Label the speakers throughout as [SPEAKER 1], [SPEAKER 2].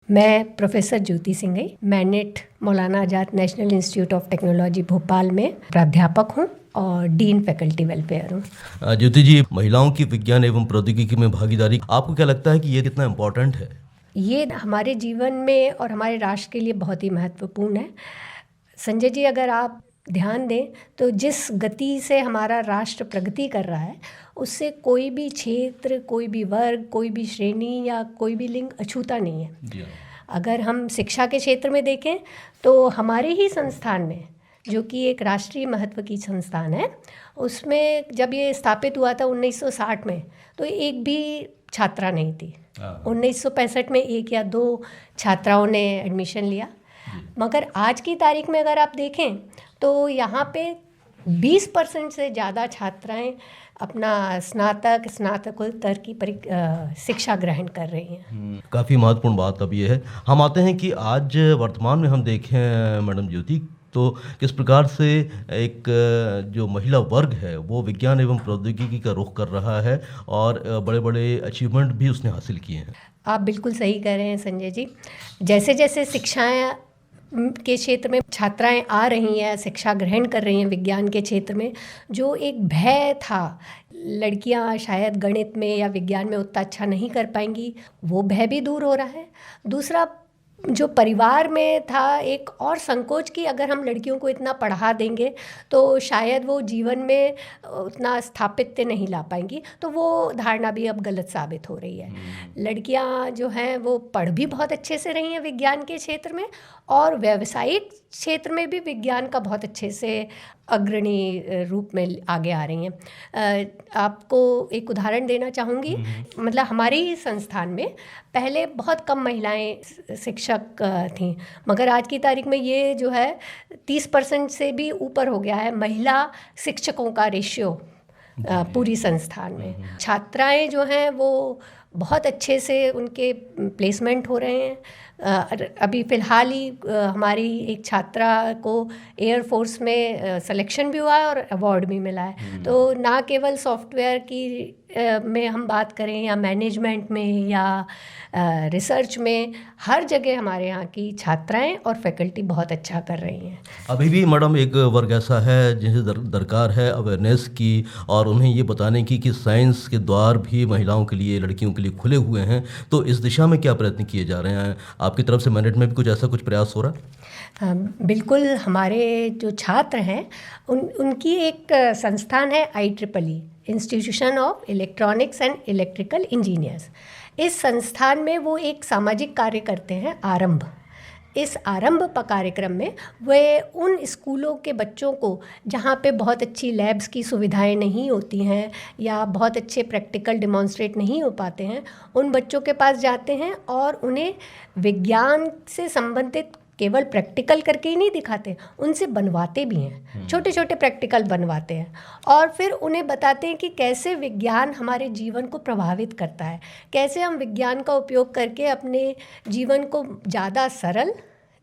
[SPEAKER 1] मैं professor Jyoti Singhai, MANIT Maulana Azad national institute of technology Bhopal में प्राध्यापक हूँ और डीन फैकल्टी वेलफेयर हूँ।
[SPEAKER 2] ज्योति जी, महिलाओं की विज्ञान एवं प्रौद्योगिकी में भागीदारी, आपको क्या लगता है कि ये कितना इम्पोर्टेंट है?
[SPEAKER 1] ये हमारे जीवन में और हमारे राष्ट्र के लिए बहुत ही महत्वपूर्ण है। संजय जी, अगर आप ध्यान दें तो जिस गति से हमारा राष्ट्र प्रगति कर रहा है, उससे कोई भी क्षेत्र, कोई भी वर्ग, कोई भी श्रेणी या कोई भी लिंग अछूता नहीं है। अगर हम शिक्षा के क्षेत्र में देखें तो हमारे ही संस्थान में, जो कि एक राष्ट्रीय महत्व की संस्थान है, उसमें जब ये स्थापित हुआ था 1960 में, तो एक भी छात्रा नहीं थी। 1965 में 1 या 2 छात्राओं ने एडमिशन लिया, मगर आज की तारीख में अगर आप देखें तो यहाँ पे 20% से ज़्यादा छात्राएं अपना स्नातकोत्तर की शिक्षा ग्रहण कर रही हैं।
[SPEAKER 2] काफ़ी महत्वपूर्ण बात अब ये है। हम आते हैं कि आज वर्तमान में हम देखें मैडम ज्योति, तो किस प्रकार से एक जो महिला वर्ग है वो विज्ञान एवं प्रौद्योगिकी का रुख कर रहा है और बड़े बड़े अचीवमेंट भी उसने हासिल किए हैं।
[SPEAKER 1] आप बिल्कुल सही कह रहे हैं संजय जी। जैसे जैसे शिक्षाएं के क्षेत्र में छात्राएं आ रही हैं, शिक्षा ग्रहण कर रही हैं विज्ञान के क्षेत्र में, जो एक भय था लड़कियां शायद गणित में या विज्ञान में उतना अच्छा नहीं कर पाएंगी, वो भय भी दूर हो रहा है। दूसरा, जो परिवार में था एक और संकोच कि अगर हम लड़कियों को इतना पढ़ा देंगे तो शायद वो जीवन में उतना स्थापित्य नहीं ला पाएंगी, तो वो धारणा भी अब गलत साबित हो रही है। लड़कियां जो हैं वो पढ़ भी बहुत अच्छे से रही हैं विज्ञान के क्षेत्र में, और व्यावसायिक क्षेत्र में भी विज्ञान का बहुत अच्छे से अग्रणी रूप में आगे आ रही हैं। आपको एक उदाहरण देना चाहूँगी। मतलब हमारे ही संस्थान में पहले बहुत कम महिलाएं शिक्षक थीं, मगर आज की तारीख में ये जो है 30% से भी ऊपर हो गया है महिला शिक्षकों का रेशियो पूरी संस्थान में। छात्राएं जो हैं वो बहुत अच्छे से उनके प्लेसमेंट हो रहे हैं। अभी फ़िलहाल ही हमारी एक छात्रा को एयरफोर्स में सिलेक्शन भी हुआ है और अवार्ड भी मिला है। तो ना केवल सॉफ्टवेयर की में हम बात करें या मैनेजमेंट में या रिसर्च में, हर जगह हमारे यहाँ की छात्राएं और फैकल्टी बहुत अच्छा कर रही हैं।
[SPEAKER 2] अभी भी मैडम एक वर्ग ऐसा है जिसे दरकार है अवेयरनेस की और उन्हें ये बताने की कि साइंस के द्वार भी महिलाओं के लिए, लड़कियों के लिए खुले हुए हैं। तो इस दिशा में क्या प्रयत्न किए जा रहे हैं? आपकी तरफ से मैनेट में भी कुछ ऐसा कुछ प्रयास हो रहा है?
[SPEAKER 1] बिल्कुल। हमारे जो छात्र हैं उनकी एक संस्थान है IEEE, institution of electronics and electrical engineers. इस संस्थान में वो एक सामाजिक कार्य करते हैं, आरंभ। इस आरंभ कार्यक्रम में वे उन स्कूलों के बच्चों को जहाँ पे बहुत अच्छी लैब्स की सुविधाएं नहीं होती हैं या बहुत अच्छे प्रैक्टिकल डिमॉन्स्ट्रेट नहीं हो पाते हैं, उन बच्चों के पास जाते हैं और उन्हें विज्ञान से संबंधित केवल प्रैक्टिकल करके ही नहीं दिखाते, उनसे बनवाते भी हैं, छोटे छोटे प्रैक्टिकल बनवाते हैं और फिर उन्हें बताते हैं कि कैसे विज्ञान हमारे जीवन को प्रभावित करता है, कैसे हम विज्ञान का उपयोग करके अपने जीवन को ज़्यादा सरल,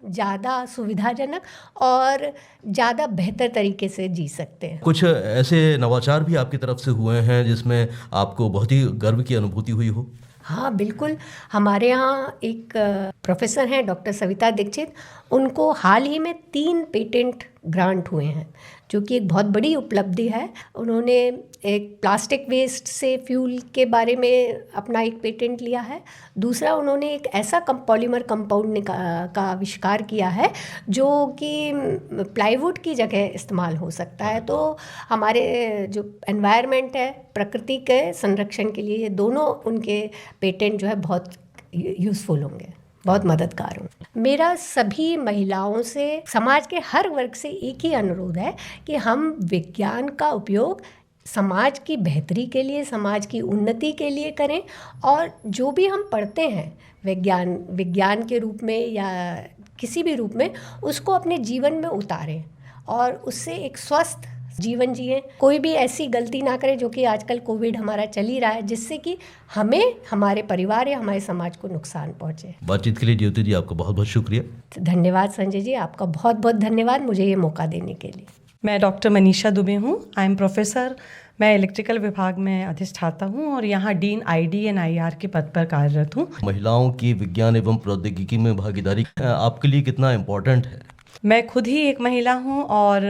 [SPEAKER 1] ज़्यादा सुविधाजनक और ज़्यादा बेहतर तरीके से जी सकते हैं।
[SPEAKER 2] कुछ ऐसे नवाचार भी आपकी तरफ से हुए हैं जिसमें आपको बहुत ही गर्व की अनुभूति हुई हो?
[SPEAKER 1] हाँ बिल्कुल। हमारे यहाँ एक प्रोफेसर हैं डॉक्टर सविता दीक्षित, उनको हाल ही में 3 पेटेंट ग्रांट हुए हैं, जो कि एक बहुत बड़ी उपलब्धि है। उन्होंने एक प्लास्टिक वेस्ट से फ्यूल के बारे में अपना एक पेटेंट लिया है। दूसरा, उन्होंने एक ऐसा पॉलीमर कंपाउंड का आविष्कार किया है जो कि प्लाईवुड की जगह इस्तेमाल हो सकता है। तो हमारे जो एनवायरनमेंट है, प्रकृति के संरक्षण के लिए ये दोनों उनके पेटेंट जो है बहुत यूज़फुल होंगे, बहुत मददगार होंगे। मेरा सभी महिलाओं से, समाज के हर वर्ग से एक ही अनुरोध है कि हम विज्ञान का उपयोग समाज की बेहतरी के लिए, समाज की उन्नति के लिए करें और जो भी हम पढ़ते हैं विज्ञान के रूप में या किसी भी रूप में, उसको अपने जीवन में उतारें और उससे एक स्वस्थ जीवन जिए। कोई भी ऐसी गलती ना करें जो कि आजकल कोविड हमारा चल ही रहा है, जिससे कि हमें, हमारे परिवार या हमारे समाज को नुकसान पहुंचे।
[SPEAKER 2] बातचीत के लिए ज्योति जी आपका बहुत बहुत शुक्रिया।
[SPEAKER 1] धन्यवाद संजय जी, आपका बहुत बहुत धन्यवाद मुझे ये मौका देने के लिए।
[SPEAKER 3] मैं डॉक्टर मनीषा दुबे हूँ। आई एम प्रोफेसर मैं इलेक्ट्रिकल विभाग में अधिष्ठाता हूँ और यहाँ डीन आईडी एंड आईआर के पद पर कार्यरत हूँ।
[SPEAKER 2] महिलाओं की विज्ञान एवं प्रौद्योगिकी में भागीदारी आपके लिए कितना इम्पोर्टेंट है?
[SPEAKER 3] मैं खुद ही एक महिला हूँ और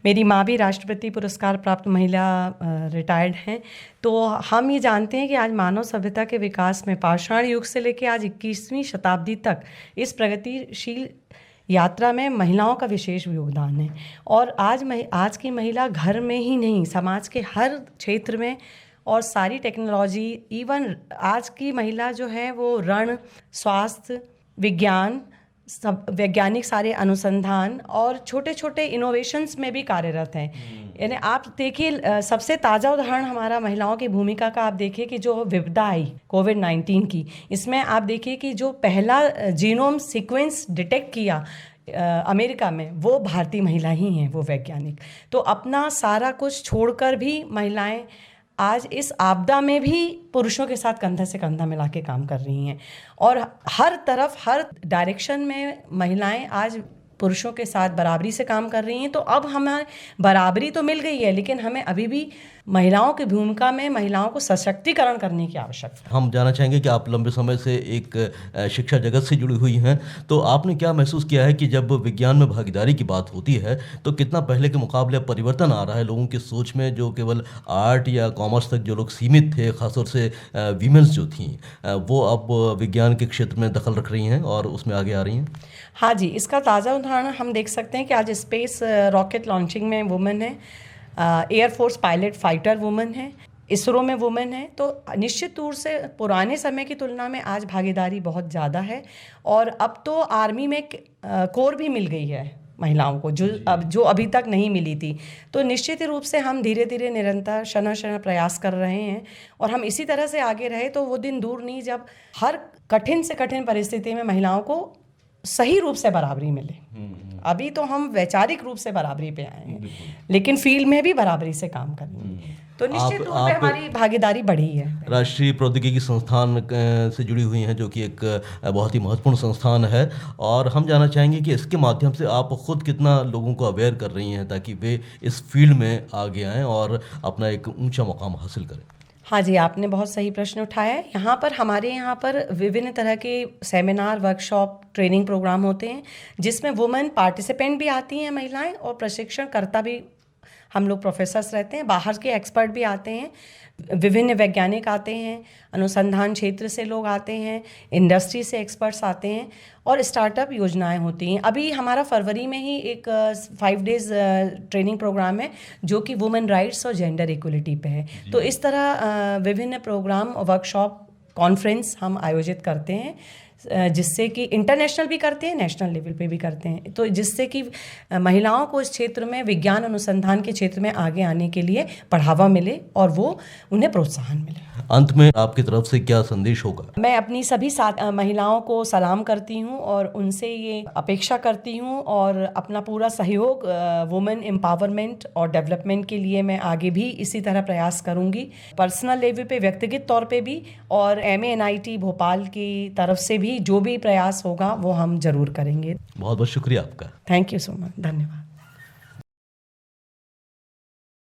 [SPEAKER 3] मेरी माँ भी राष्ट्रपति पुरस्कार प्राप्त महिला रिटायर्ड हैं। तो हम ये जानते हैं कि आज मानव सभ्यता के विकास में पाषाण युग से लेकर आज 21वीं शताब्दी तक इस प्रगतिशील यात्रा में महिलाओं का विशेष योगदान है। और आज की महिला घर में ही नहीं, समाज के हर क्षेत्र में और सारी टेक्नोलॉजी, इवन आज की महिला जो है वो रण, स्वास्थ्य, विज्ञान, सब वैज्ञानिक सारे अनुसंधान और छोटे छोटे इनोवेशंस में भी कार्यरत हैं। यानी आप देखिए, सबसे ताज़ा उदाहरण हमारा महिलाओं की भूमिका का आप देखिए कि जो विपदा आई कोविड-19 की, इसमें आप देखिए कि जो पहला जीनोम सीक्वेंस डिटेक्ट किया अमेरिका में, वो भारतीय महिला ही हैं, वो वैज्ञानिक। तो अपना सारा कुछ छोड़कर भी महिलाएं आज इस आपदा में भी पुरुषों के साथ कंधा से कंधा मिला के काम कर रही हैं और हर तरफ, हर डायरेक्शन में महिलाएं आज पुरुषों के साथ बराबरी से काम कर रही हैं। तो अब हमें बराबरी तो मिल गई है, लेकिन हमें अभी भी महिलाओं की भूमिका में महिलाओं को सशक्तिकरण करने की आवश्यकता है।
[SPEAKER 2] हम जानना चाहेंगे कि आप लंबे समय से एक शिक्षा जगत से जुड़ी हुई हैं, तो आपने क्या महसूस किया है कि जब विज्ञान में भागीदारी की बात होती है तो कितना पहले के मुकाबले परिवर्तन आ रहा है लोगों की सोच में? जो केवल आर्ट या कॉमर्स तक जो लोग सीमित थे, खासतौर से वीमेंस जो थीं, वो अब विज्ञान के क्षेत्र में दखल रख रही हैं और उसमें आगे आ रही हैं।
[SPEAKER 3] हाँ जी, इसका ताज़ा उदाहरण हम देख सकते हैं कि आज स्पेस रॉकेट लॉन्चिंग में वुमेन है, एयरफोर्स पायलट फाइटर वुमेन है, इसरो में वुमेन है। तो निश्चित तौर से पुराने समय की तुलना में आज भागीदारी बहुत ज़्यादा है और अब तो आर्मी में कोर भी मिल गई है महिलाओं को, जो अभी तक नहीं मिली थी। तो निश्चित रूप से हम धीरे धीरे निरंतर क्षण प्रयास कर रहे हैं और हम इसी तरह से आगे रहे तो वो दिन दूर नहीं जब हर कठिन से कठिन परिस्थिति में महिलाओं को सही रूप से बराबरी मिले। अभी तो हम वैचारिक रूप से बराबरी पे आए हैं, लेकिन फील्ड में भी बराबरी से काम करेंगे तो निश्चित रूप से हमारी भागीदारी बढ़ी है।
[SPEAKER 2] राष्ट्रीय प्रौद्योगिकी संस्थान से जुड़ी हुई हैं, जो कि एक बहुत ही महत्वपूर्ण संस्थान है, और हम जानना चाहेंगे कि इसके माध्यम से आप खुद कितना लोगों को अवेयर कर रही हैं ताकि वे इस फील्ड में आगे आएँ और अपना एक ऊंचा मुकाम हासिल करें।
[SPEAKER 3] हाँ जी, आपने बहुत सही प्रश्न उठाया है। हमारे यहाँ पर विभिन्न तरह के सेमिनार, वर्कशॉप, ट्रेनिंग प्रोग्राम होते हैं जिसमें वुमेन पार्टिसिपेंट भी आती हैं महिलाएं और प्रशिक्षणकर्ता भी हम लोग प्रोफेसर्स रहते हैं। बाहर के एक्सपर्ट भी आते हैं, विभिन्न वैज्ञानिक आते हैं, अनुसंधान क्षेत्र से लोग आते हैं, इंडस्ट्री से एक्सपर्ट्स आते हैं और स्टार्टअप योजनाएं होती हैं। अभी हमारा फरवरी में ही एक 5 डेज़ ट्रेनिंग प्रोग्राम है जो कि वुमेन राइट्स और जेंडर इक्वलिटी पे है। तो इस तरह विभिन्न प्रोग्राम, वर्कशॉप, कॉन्फ्रेंस हम आयोजित करते हैं जिससे कि इंटरनेशनल भी करते हैं, नेशनल लेवल पे भी करते हैं, तो जिससे कि महिलाओं को इस क्षेत्र में, विज्ञान अनुसंधान के क्षेत्र में आगे आने के लिए बढ़ावा मिले और वो उन्हें प्रोत्साहन मिले।
[SPEAKER 2] अंत में आपकी तरफ से क्या संदेश होगा?
[SPEAKER 3] मैं अपनी सभी महिलाओं को सलाम करती हूँ और उनसे ये अपेक्षा करती हूँ और अपना पूरा सहयोग वुमेन एम्पावरमेंट और डेवलपमेंट के लिए मैं आगे भी इसी तरह प्रयास करूँगी, पर्सनल लेवल पे, व्यक्तिगत तौर पे भी, और MANIT भोपाल की तरफ से भी जो भी प्रयास होगा वो हम जरूर करेंगे।
[SPEAKER 2] बहुत बहुत शुक्रिया आपका।
[SPEAKER 3] थैंक यू सो मच, धन्यवाद।